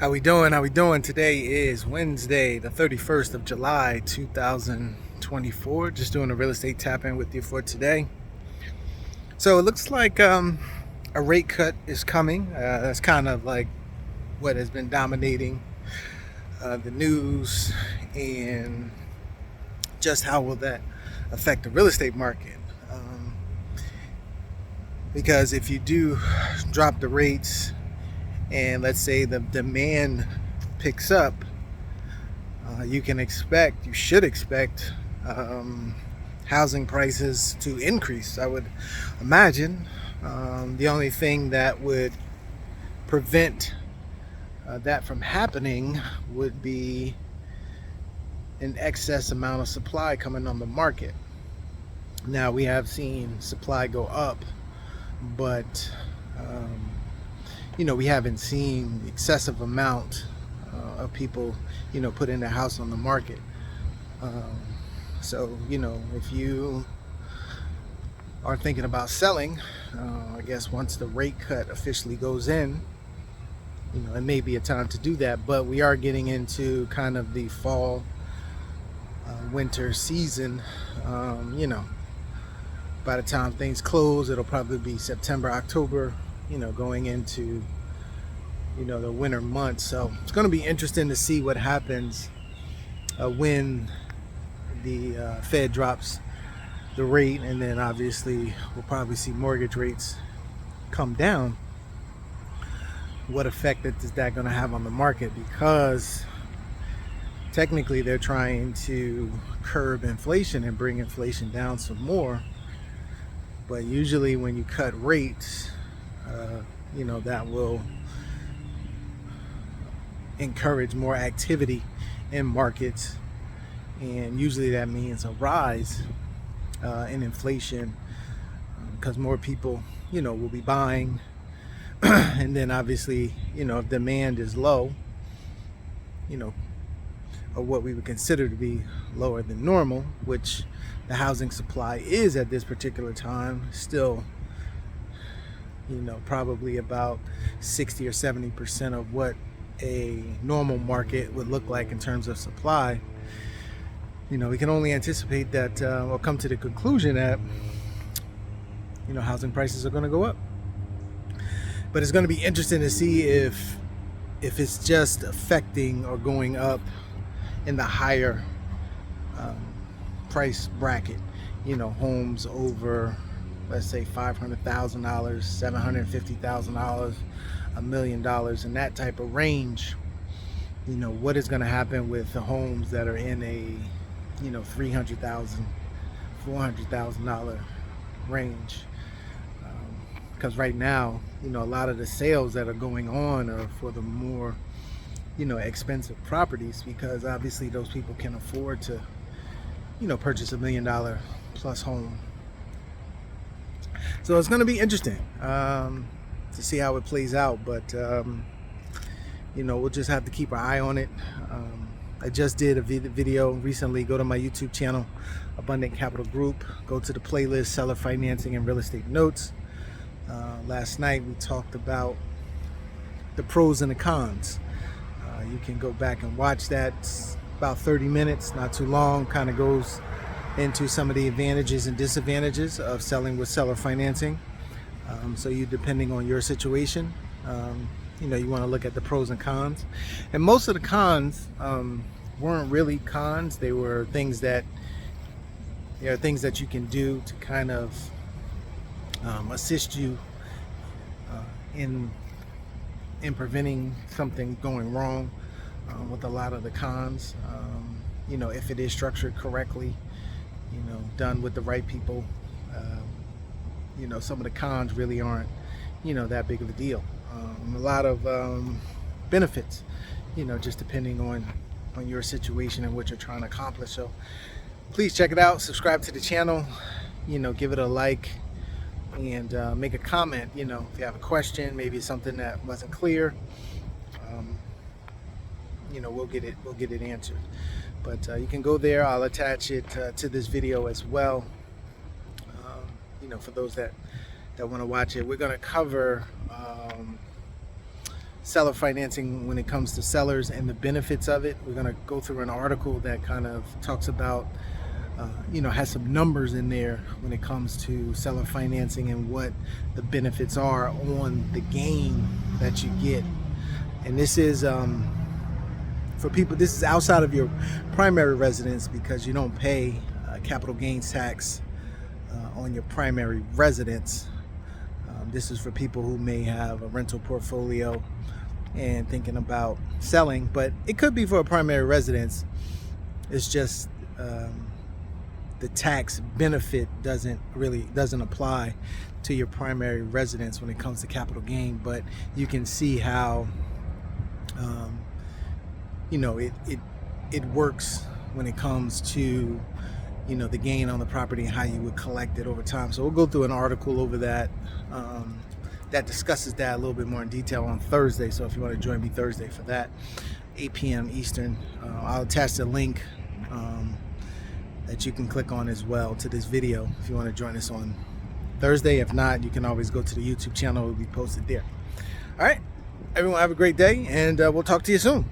How we doing? How we doing? Today is Wednesday, the 31st of July, 2024. Just doing a real estate tap-in with you for today. So it looks like a rate cut is coming. That's kind of like what has been dominating the news, and just how will that affect the real estate market? Because if you do drop the rates, and let's say the demand picks up, you should expect housing prices to increase. I would imagine the only thing that would prevent that from happening would be an excess amount of supply coming on the market. Now, we have seen supply go up, but we haven't seen the excessive amount of people putting their house on the market. So if you are thinking about selling, I guess once the rate cut officially goes in, it may be a time to do that. But we are getting into kind of the fall winter season. By the time things close, it'll probably be September, October, going into the winter months. So it's going to be interesting to see what happens when the Fed drops the rate, and then obviously we'll probably see mortgage rates come down. What effect is that going to have on the market? Because technically they're trying to curb inflation and bring inflation down some more. But usually when you cut rates, that will encourage more activity in markets, and usually that means a rise in inflation, because more people will be buying. And then obviously if demand is low, or what we would consider to be lower than normal, which the housing supply is at this particular time, still probably about 60 or 70% of what a normal market would look like in terms of supply. We can only anticipate that or come to the conclusion that housing prices are going to go up. But it's going to be interesting to see if it's just affecting or going up in the higher price bracket, homes over, let's say, $500,000, $750,000, $1 million, in that type of range. What is going to happen with the homes that are in a $300,000, $400,000 range? Because right now, a lot of the sales that are going on are for the more expensive properties, because obviously those people can afford to purchase $1 million plus home. So it's going to be interesting to see how it plays out, but we'll just have to keep our eye on it. I just did a video recently. Go to my YouTube channel, Abundant Capital Group. Go to the playlist Seller Financing and Real Estate Notes. Last night we talked about the pros and the cons. You can go back and watch that. It's about 30 minutes, not too long. Kind of goes into some of the advantages and disadvantages of selling with seller financing. So you, depending on your situation, you want to look at the pros and cons. And most of the cons weren't really cons. They were things that you can do to kind of assist you in preventing something going wrong with a lot of the cons. If it is structured correctly, done with the right people, some of the cons really aren't that big of a deal. A lot of benefits, just depending on your situation and what you're trying to accomplish. So please check it out, subscribe to the channel, give it a like, and make a comment. If you have a question, maybe something that wasn't clear, we'll get it answered. But you can go there. I'll attach it to this video as well, for those that want to watch it. We're going to cover seller financing when it comes to sellers and the benefits of it. We're going to go through an article that kind of talks about, has some numbers in there when it comes to seller financing and what the benefits are on the gain that you get. And this is for people, this is outside of your primary residence, because you don't pay capital gains tax on your primary residence. This is for people who may have a rental portfolio and thinking about selling, but it could be for a primary residence. It's just the tax benefit doesn't apply to your primary residence when it comes to capital gain. But you can see how it works when it comes to the gain on the property and how you would collect it over time. So we'll go through an article over that that discusses that a little bit more in detail on Thursday. So if you want to join me Thursday for that, 8 p.m. Eastern, I'll attach the link that you can click on as well to this video if you want to join us on Thursday. If not, you can always go to the YouTube channel. It will be posted there. All right, everyone, have a great day, and we'll talk to you soon.